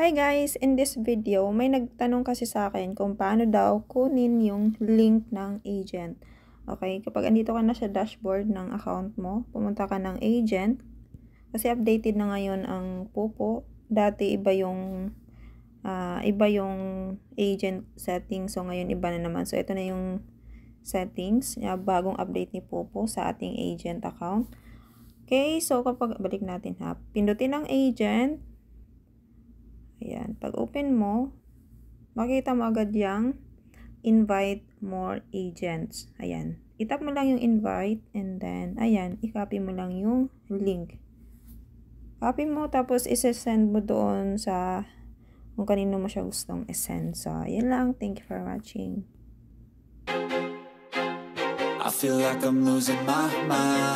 Hi guys! In this video, may nagtanong kasi sa akin kung paano daw kunin yung link ng agent. Okay, kapag andito ka na sa dashboard ng account mo, pumunta ka ng agent. Kasi updated na ngayon ang Popo. Dati iba yung agent settings. So ngayon iba na naman. So ito na yung settings, bagong update ni Popo sa ating agent account. Okay, so kapag balik natin ha, pindutin ang agent. Ayan, pag open mo, makita mo agad yung invite more agents. Ayan, itap mo lang yung invite and then, ayan, i-copy mo lang yung link. Copy mo, tapos isa-send mo doon sa kung kanino mo siya gustong isend. So, ayan lang. Thank you for watching. I feel like I'm losing my mind.